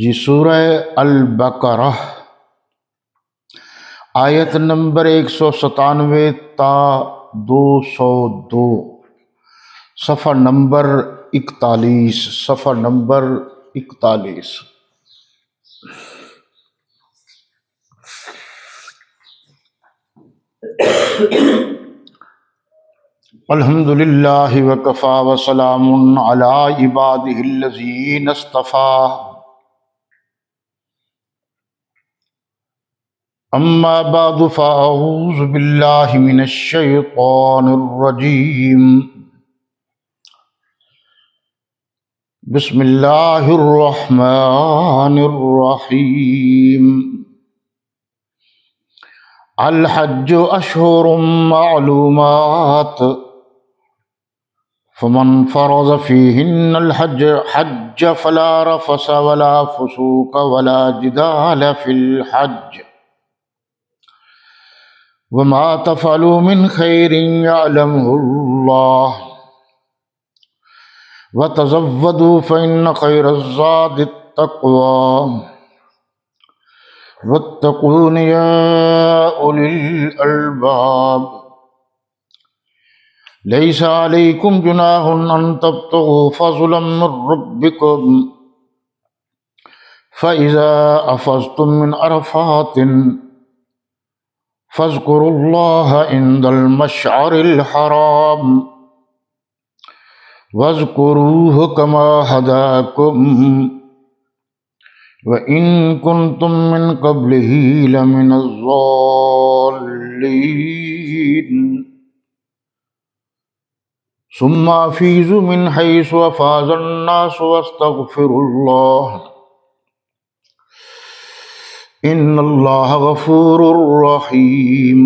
جی سورہ البقرہ آیت نمبر 197 تا 202، صفحہ نمبر 41۔ الحمد للہ وکفی وسلام علی عبادہ الذین اصطفی، اما بعد فاعوذ باللہ من الشیطان الرجیم، بسم اللہ الرحمن الرحیم۔ الحج اشہر معلومات، فمن فرض فیہن الحج فلا رفث ولا فسوق ولا جدال فی الحج، وما تفعلوا من خیر یعلمہ اللہ، وتزودوا فإن خیر الزاد التقوی، واتقون یا اولی الالباب۔ لیس علیکم جناح ان تبتغوا فضلا من ربکم فإذا افضتم من عرفات فاذکروا اللہ عند المشعر الحرام واذکروہ کما ھداکم وَإِن كُنتُم مِّن قَبْلِهِ لَمِنَ الضَّالِّينَ ثُمَّ أَفِيضُوا مِنْ حَيْثُ أَفَاضَ النَّاسُ وَاسْتَغْفِرُوا اللَّهَ إِنَّ اللَّهَ غَفُورٌ رَّحِيمٌ۔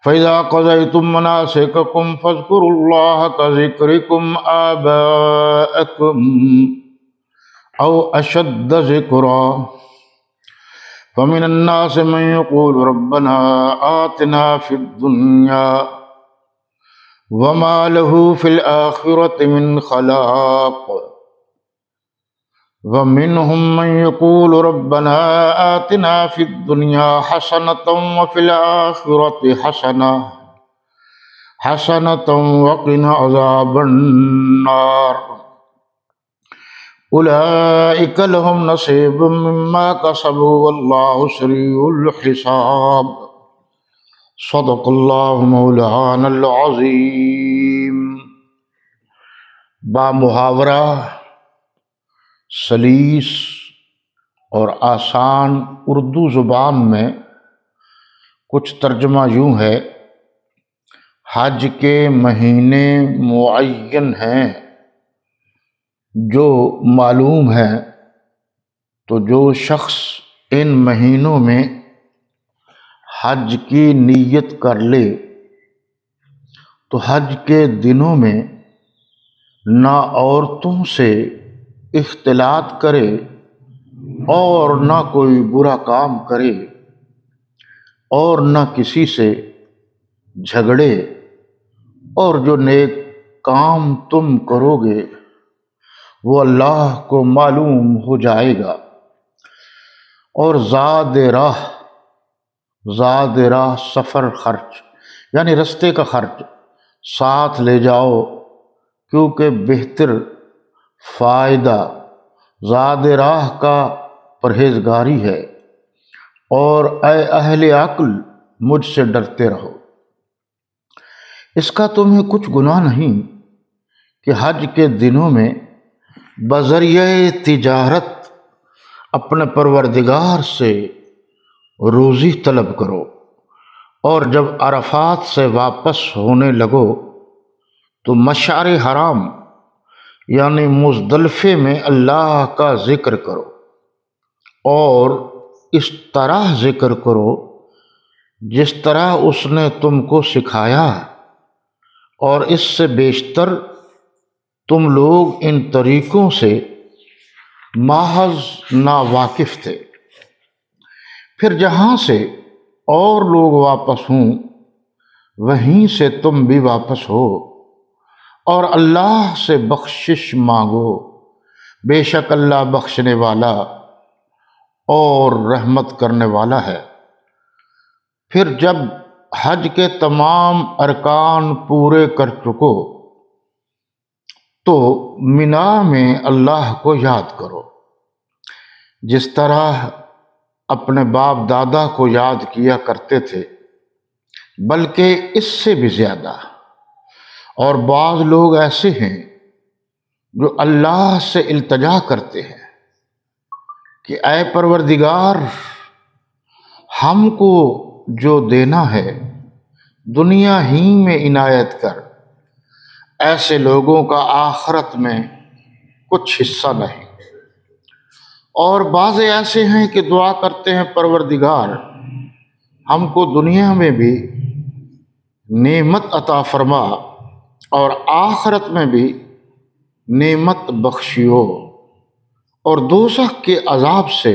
فَإِذَا قَضَيْتُم مَّنَاسِكَكُمْ فاذكروا اللَّهَ كذكركم آباءكم أو أشد ذكرا، فمن الناس من يقول ربنا آتنا في الدنيا وما له في الآخرة من خلاق، ومنهم من يقول ربنا آتنا في الدنيا حسنة وفي الآخرة حسنة وقنا عذاب النار، اولئک لهم نصیب مما کسبوا واللہ سریع الحساب۔ صدق اللہ مولانا العظیم۔ بامحاورہ سلیس اور آسان اردو زبان میں کچھ ترجمہ یوں ہے: حج کے مہینے معین ہیں جو معلوم ہے، تو جو شخص ان مہینوں میں حج کی نیت کر لے تو حج کے دنوں میں نہ عورتوں سے اختلاط کرے اور نہ کوئی برا کام کرے اور نہ کسی سے جھگڑے، اور جو نیک کام تم کرو گے وہ اللہ کو معلوم ہو جائے گا، اور زاد راہ سفر خرچ یعنی رستے کا خرچ ساتھ لے جاؤ، کیونکہ بہتر فائدہ زاد راہ کا پرہیزگاری ہے، اور اے اہل عقل مجھ سے ڈرتے رہو۔ اس کا تمہیں کچھ گناہ نہیں کہ حج کے دنوں میں بذریعہ تجارت اپنے پروردگار سے روزی طلب کرو، اور جب عرفات سے واپس ہونے لگو تو مشعر حرام یعنی مزدلفے میں اللہ کا ذکر کرو، اور اس طرح ذکر کرو جس طرح اس نے تم کو سکھایا، اور اس سے بیشتر تم لوگ ان طریقوں سے محض ناواقف تھے۔ پھر جہاں سے اور لوگ واپس ہوں وہیں سے تم بھی واپس ہو، اور اللہ سے بخشش مانگو، بے شک اللہ بخشنے والا اور رحمت کرنے والا ہے۔ پھر جب حج کے تمام ارکان پورے کر چکو تو منا میں اللہ کو یاد کرو، جس طرح اپنے باپ دادا کو یاد کیا کرتے تھے، بلکہ اس سے بھی زیادہ۔ اور بعض لوگ ایسے ہیں جو اللہ سے التجا کرتے ہیں کہ اے پروردگار، ہم کو جو دینا ہے دنیا ہی میں عنایت کر، ایسے لوگوں کا آخرت میں کچھ حصہ نہیں۔ اور بعض ایسے ہیں کہ دعا کرتے ہیں پروردگار ہم کو دنیا میں بھی نعمت عطا فرما اور آخرت میں بھی نعمت بخشیو اور دوزخ کے عذاب سے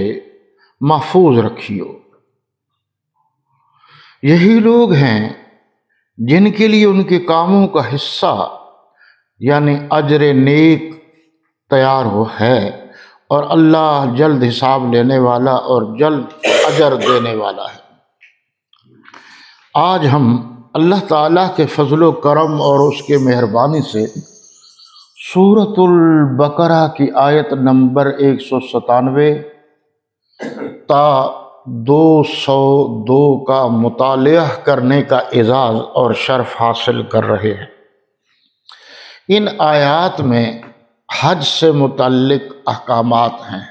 محفوظ رکھیو۔ یہی لوگ ہیں جن کے لیے ان کے کاموں کا حصہ یعنی اجر نیک تیار ہو ہے، اور اللہ جلد حساب لینے والا اور جلد اجر دینے والا ہے۔ آج ہم اللہ تعالیٰ کے فضل و کرم اور اس کے مہربانی سے سورۃ البقرہ کی آیت نمبر 197 تا 202 کا مطالعہ کرنے کا اعزاز اور شرف حاصل کر رہے ہیں۔ ان آیات میں حج سے متعلق احکامات ہیں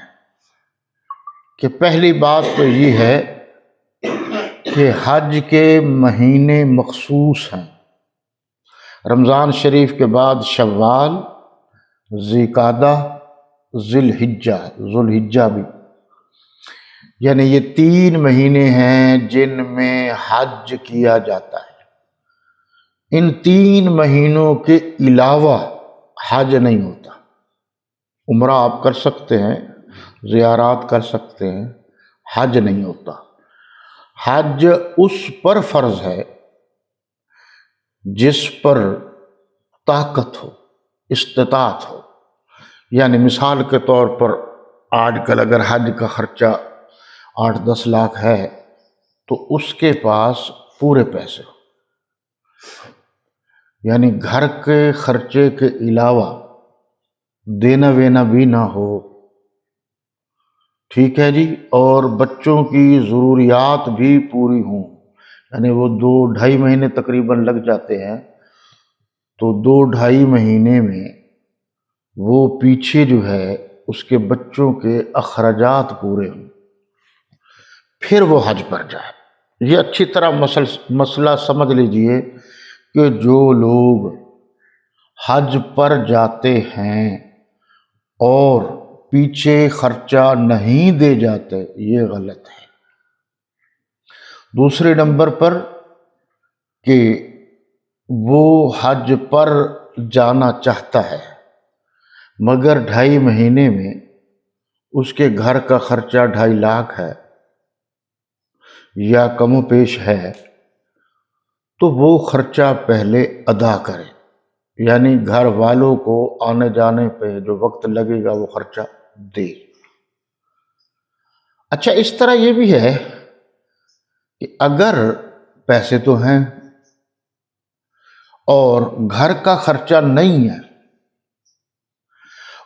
کہ پہلی بات تو یہ ہے کہ حج کے مہینے مخصوص ہیں۔ رمضان شریف کے بعد شوال، ذوالقعدہ، ذوالحجہ بھی، یعنی یہ 3 مہینے ہیں جن میں حج کیا جاتا ہے۔ ان 3 مہینوں کے علاوہ حج نہیں ہوتا۔ عمرہ آپ کر سکتے ہیں، زیارات کر سکتے ہیں، حج نہیں ہوتا۔ حج اس پر فرض ہے جس پر طاقت ہو، استطاعت ہو۔ یعنی مثال کے طور پر آج کل اگر حج کا خرچہ 8-10 لاکھ ہے تو اس کے پاس پورے پیسے ہو، یعنی گھر کے خرچے کے علاوہ دینا وینا بھی نہ ہو، ٹھیک ہے جی، اور بچوں کی ضروریات بھی پوری ہوں، یعنی وہ 2-2.5 مہینے تقریباً لگ جاتے ہیں، تو 2-2.5 مہینے میں وہ پیچھے جو ہے اس کے بچوں کے اخراجات پورے ہوں، پھر وہ حج پر جائے۔ یہ اچھی طرح مسئلہ سمجھ لیجئے کہ جو لوگ حج پر جاتے ہیں اور پیچھے خرچہ نہیں دے جاتے، یہ غلط ہے۔ دوسرے نمبر پر کہ وہ حج پر جانا چاہتا ہے مگر 2.5 مہینے میں اس کے گھر کا خرچہ 2.5 لاکھ ہے یا کم و بیش ہے، تو وہ خرچہ پہلے ادا کرے، یعنی گھر والوں کو آنے جانے پہ جو وقت لگے گا وہ خرچہ دے۔ اچھا، اس طرح یہ بھی ہے کہ اگر پیسے تو ہیں اور گھر کا خرچہ نہیں ہے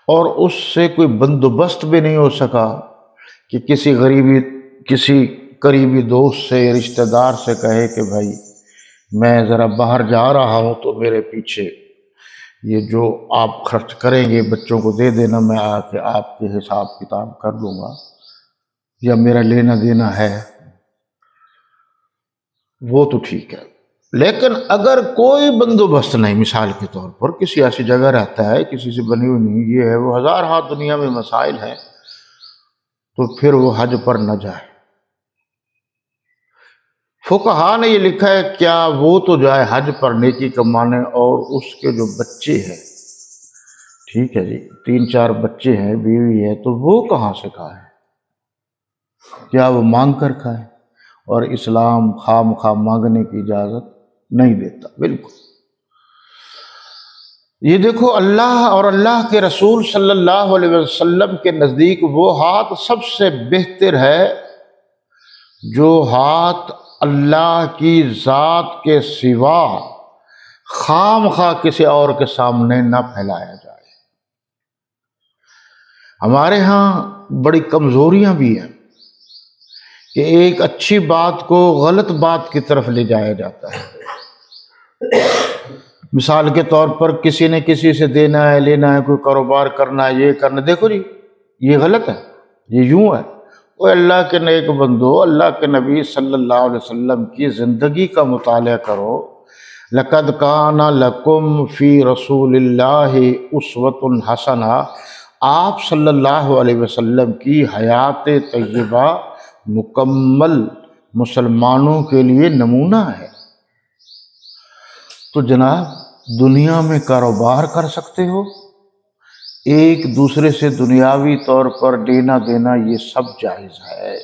اور اس سے کوئی بندوبست بھی نہیں ہو سکا کہ کسی قریبی دوست سے، رشتہ دار سے کہے کہ بھائی میں ذرا باہر جا رہا ہوں تو میرے پیچھے یہ جو آپ خرچ کریں گے بچوں کو دے دینا، میں آ کے آپ کے حساب کتاب کر لوں گا، یا میرا لینا دینا ہے، وہ تو ٹھیک ہے۔ لیکن اگر کوئی بندوبست نہیں، مثال کے طور پر کسی ایسی جگہ رہتا ہے، کسی سے بنی ہوئی نہیں، یہ ہے وہ، ہزار ہاتھ دنیا میں مسائل ہیں، تو پھر وہ حج پر نہ جائے۔ فقہا نے یہ لکھا ہے کیا وہ تو جائے حج پر نیکی کمانے، اور اس کے جو بچے ہیں، ٹھیک ہے جی، 3-4 بچے ہیں، بیوی ہے، تو وہ کہاں سے کھائے؟ کیا وہ مانگ کر کھائے؟ اور اسلام خواہ مانگنے کی اجازت نہیں دیتا، بالکل۔ یہ دیکھو اللہ اور اللہ کے رسول صلی اللہ علیہ وسلم کے نزدیک وہ ہاتھ سب سے بہتر ہے جو ہاتھ اللہ کی ذات کے سوا خام خواہ کسی اور کے سامنے نہ پھیلایا جائے۔ ہمارے ہاں بڑی کمزوریاں بھی ہیں کہ ایک اچھی بات کو غلط بات کی طرف لے جایا جاتا ہے۔ مثال کے طور پر کسی نے کسی سے دینا ہے، لینا ہے، کوئی کاروبار کرنا ہے، یہ کرنا، دیکھو جی یہ غلط ہے، یہ یوں ہے۔ وہ اللہ کے نیک بندو، اللہ کے نبی صلی اللہ علیہ وسلم کی زندگی کا مطالعہ کرو۔ لَقَدْ كَانَ لَكُمْ فِي رَسُولِ اللَّهِ أُسْوَةٌ حَسَنَةٌ، آپ صلی اللہ علیہ وسلم کی حیات طیبہ مکمل مسلمانوں کے لیے نمونہ ہے۔ تو جناب دنیا میں کاروبار کر سکتے ہو، ایک دوسرے سے دنیاوی طور پر لینا دینا، یہ سب جائز ہے۔